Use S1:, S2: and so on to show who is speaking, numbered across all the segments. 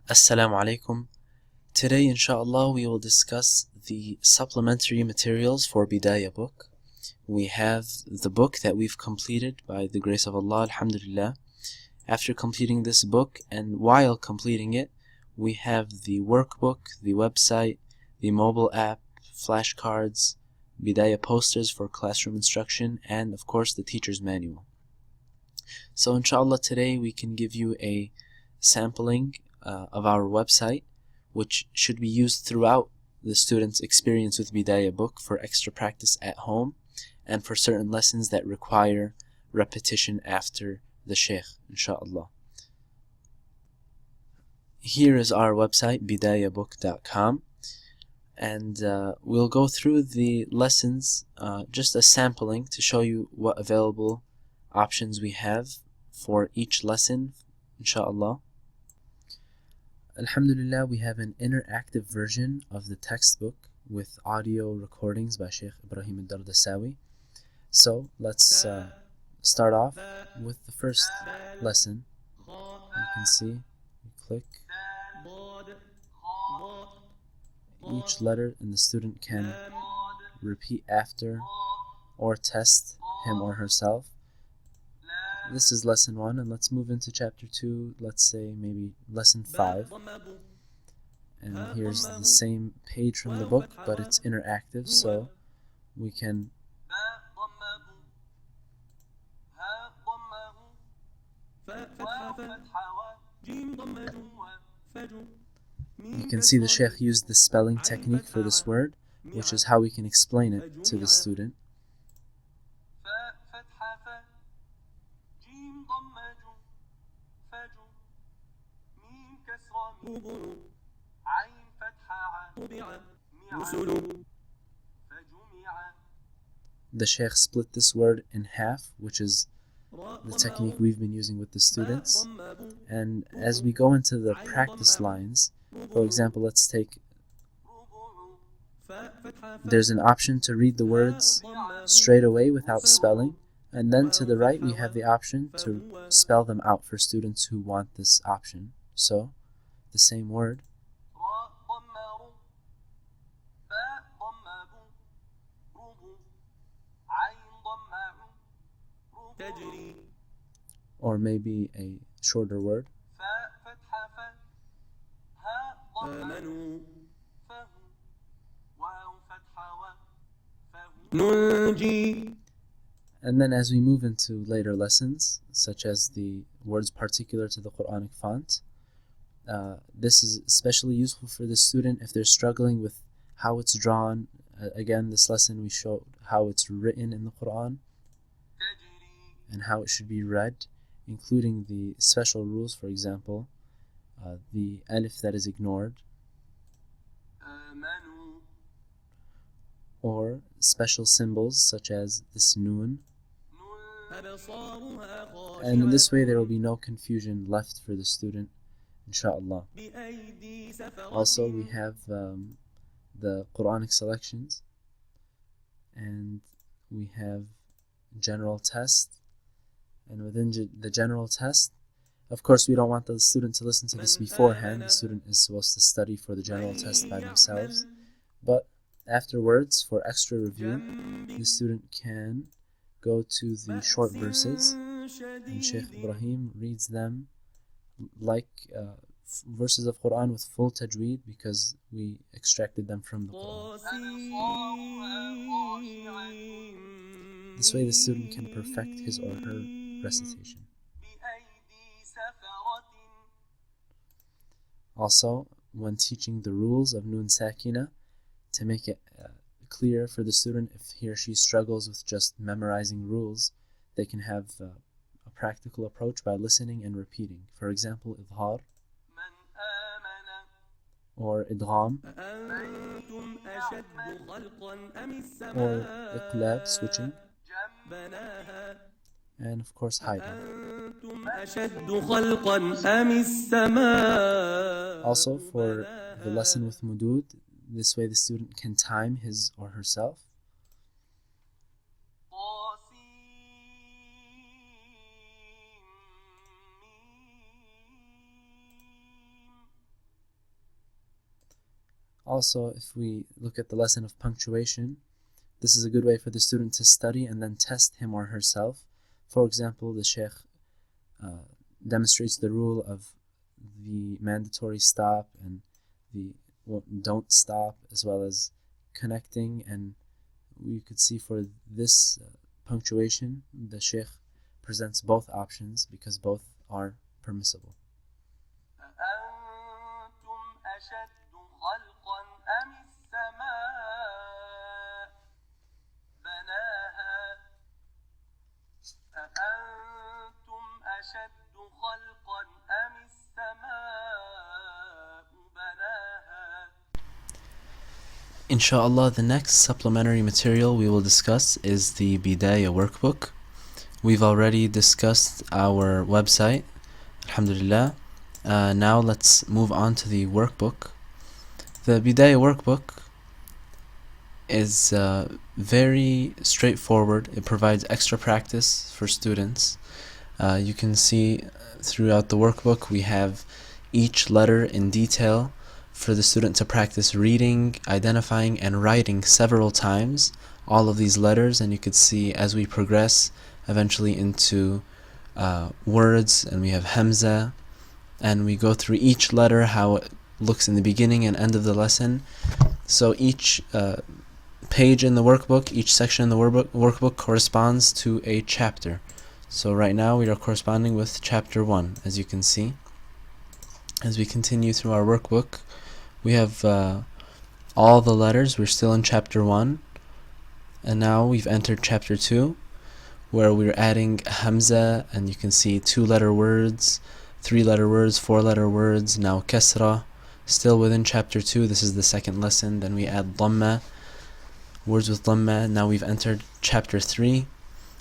S1: Assalamu alaikum. Today, inshallah, we will discuss the supplementary materials for Bidayabook. We have the book that we've completed by the grace of Allah, alhamdulillah. After completing this book and while completing it, we have the workbook, the website, the mobile app, flashcards, Bidayah posters for classroom instruction, and of course the teacher's manual. So inshallah today we can give you a sampling of our website, which should be used throughout the student's experience with Bidayabook for extra practice at home and for certain lessons that require repetition after the sheikh, inshallah. Here is our website, bidayabook.com, and we'll go through the lessons, just a sampling to show you what available options we have for each lesson, inshallah. Alhamdulillah, we have an interactive version of the textbook with audio recordings by Sheikh Ibrahim al-Dardasawi. So let's start off with the first lesson. You can see, you click each letter and the student can repeat after or test him or herself. This is lesson 1, and let's move into chapter 2, let's say maybe lesson 5. And here's the same page from the book, but it's interactive, so we can see the Sheikh used the spelling technique for this word, which is how we can explain it to the student. The Sheikh split this word in half, which is the technique we've been using with the students. And as we go into the practice lines, for example, let's take, there's an option to read the words straight away without spelling, and then to the right we have the option to spell them out for students who want this option. So, the same word. Or maybe a shorter word. And then as we move into later lessons, such as the words particular to the Quranic font, this is especially useful for the student if they're struggling with how it's drawn. Again, this lesson we showed how it's written in the Quran and how it should be read, including the special rules, for example, the alif that is ignored, or special symbols such as this noon. And in this way there will be no confusion left for the student, inshallah. Also, we have the Quranic selections, and we have general test. And within the general test, of course we don't want the student to listen to this beforehand. The student is supposed to study for the general test by themselves. But afterwards, for extra review, the student can go to the short verses, and Sheikh Ibrahim reads them like verses of Quran with full tajweed, because we extracted them from the Quran. This way the student can perfect his or her recitation. Also, when teaching the rules of Nun Sakina, to make it clear for the student, if he or she struggles with just memorizing rules, they can have a practical approach by listening and repeating. For example, Idhar or Idgham or Iqlab, switching, and of course hiding. Also, for the lesson with Mudud, this way the student can time his or herself. Also, if we look at the lesson of punctuation, this is a good way for the student to study and then test him or herself. For example, the Sheikh demonstrates the rule of the mandatory stop and the don't stop, as well as connecting. And we could see for this punctuation, the Sheikh presents both options because both are permissible. Inshallah, the next supplementary material we will discuss is the Bidaya Workbook. We've already discussed our website, alhamdulillah. Now let's move on to the workbook. The Bidaya Workbook is very straightforward. It provides extra practice for students. You can see throughout the workbook we have each letter in detail for the student to practice reading, identifying, and writing several times all of these letters. And you could see as we progress eventually into words, and we have Hamza, and we go through each letter, how it looks in the beginning and end of the lesson. So each page in the workbook, each section in the workbook corresponds to a chapter. So right now we are corresponding with chapter 1, as you can see. As we continue through our workbook, we have all the letters. We're still in chapter 1, and now we've entered chapter 2, where we're adding Hamza, and you can see 2-letter words, 3-letter words, 4-letter words, now Kasra. Still within chapter 2, this is the second lesson. Then we add Dhamma, words with Dhamma. Now we've entered chapter 3,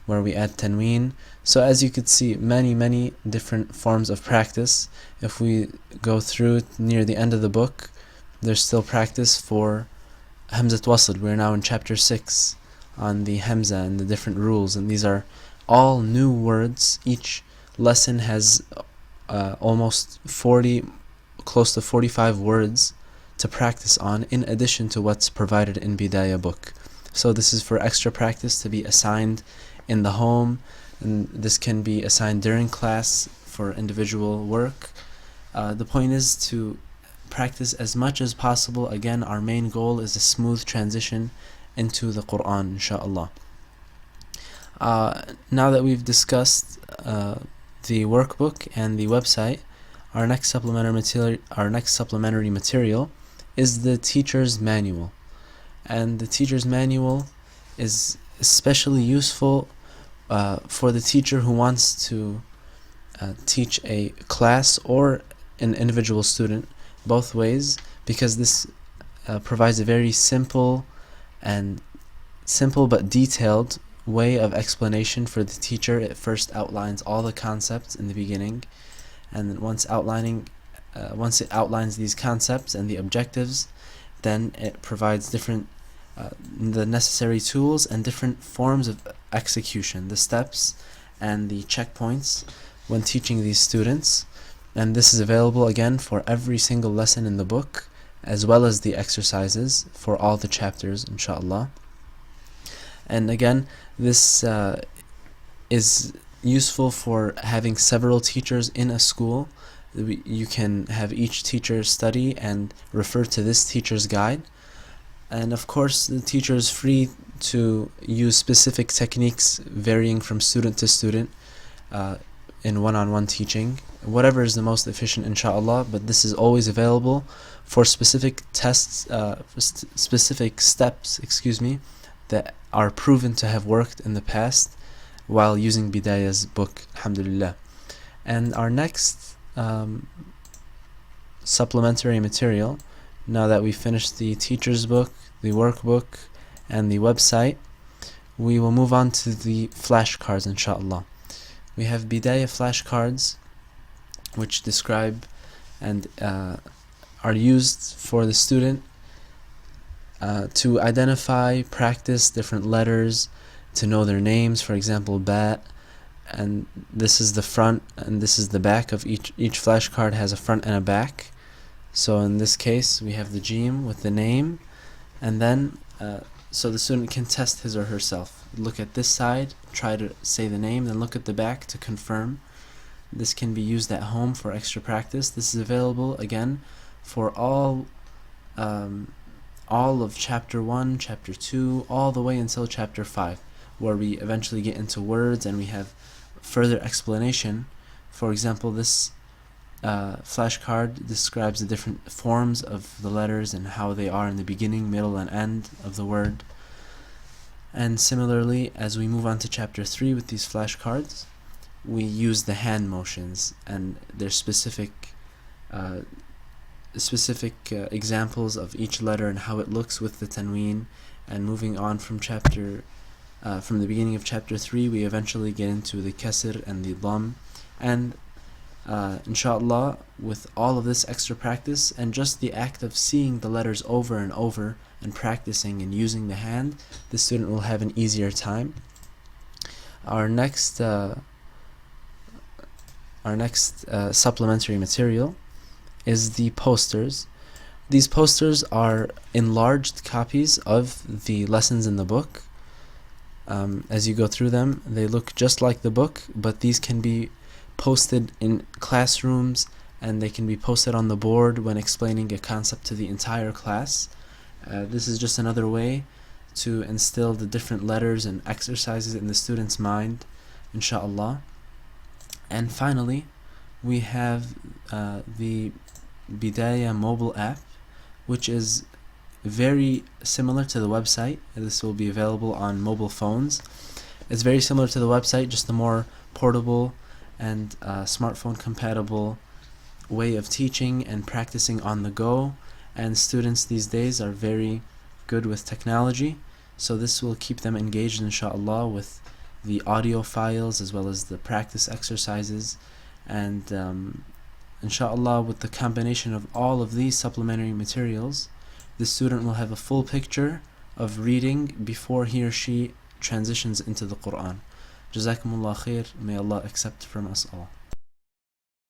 S1: where we add Tanween. So as you could see, many different forms of practice. If we go through near the end of the book, there's still practice for Hamzat Wasl. We're now in chapter 6 on the Hamza and the different rules, and these are all new words. Each lesson has almost 40, close to 45 words to practice on, in addition to what's provided in Bidayabook. So this is for extra practice to be assigned in the home, and this can be assigned during class for individual work. The point is to practice as much as possible. Again, our main goal is a smooth transition into the Quran, inshallah. Now that we've discussed the workbook and the website, our next supplementary material is the teacher's manual. And the teacher's manual is especially useful for the teacher who wants to teach a class or an individual student, both ways, because this provides a very simple but detailed way of explanation for the teacher. It first outlines all the concepts in the beginning, and then once it outlines these concepts and the objectives, then it provides different the necessary tools and different forms of execution, the steps and the checkpoints when teaching these students. And this is available again for every single lesson in the book, as well as the exercises for all the chapters, inshallah. And again, this is useful for having several teachers in a school. You can have each teacher study and refer to this teacher's guide. And of course, the teacher is free to use specific techniques varying from student to student in one-on-one teaching, whatever is the most efficient, inshallah. But this is always available for specific tests, specific steps, that are proven to have worked in the past while using Bidaya's book, alhamdulillah. And our next supplementary material, now that we finished the teacher's book, the workbook, and the website, we will move on to the flashcards, inshallah. We have Bidaya flashcards, which describe and are used for the student to identify, practice different letters, to know their names. For example, Ba, and this is the front and this is the back of each flashcard has a front and a back. So in this case, we have the Jim with the name, and then so the student can test his or herself. Look at this side, try to say the name, then look at the back to confirm. This can be used at home for extra practice. This is available again for all of chapter 1, chapter 2, all the way until chapter 5, where we eventually get into words and we have further explanation. For example, this flashcard describes the different forms of the letters and how they are in the beginning, middle, and end of the word. And similarly, as we move on to chapter 3 with these flashcards, we use the hand motions and their specific examples of each letter and how it looks with the tanween. And moving on from the beginning of chapter 3, we eventually get into the kasr and the dam. And inshallah, with all of this extra practice and just the act of seeing the letters over and over and practicing and using the hand, the student will have an easier time. Our next supplementary material is the posters. These posters are enlarged copies of the lessons in the book. As you go through them, they look just like the book, but these can be posted in classrooms and they can be posted on the board when explaining a concept to the entire class. This is just another way to instill the different letters and exercises in the student's mind, inshallah. And finally, we have the Bidaya mobile app, which is very similar to the website. This will be available on mobile phones. It's very similar to the website, just a more portable and smartphone compatible way of teaching and practicing on the go. And students these days are very good with technology, so this will keep them engaged, inshallah, with the audio files as well as the practice exercises. And inshallah, with the combination of all of these supplementary materials, the student will have a full picture of reading before he or she transitions into the Quran. Jazakumullah khair. May Allah accept from us all.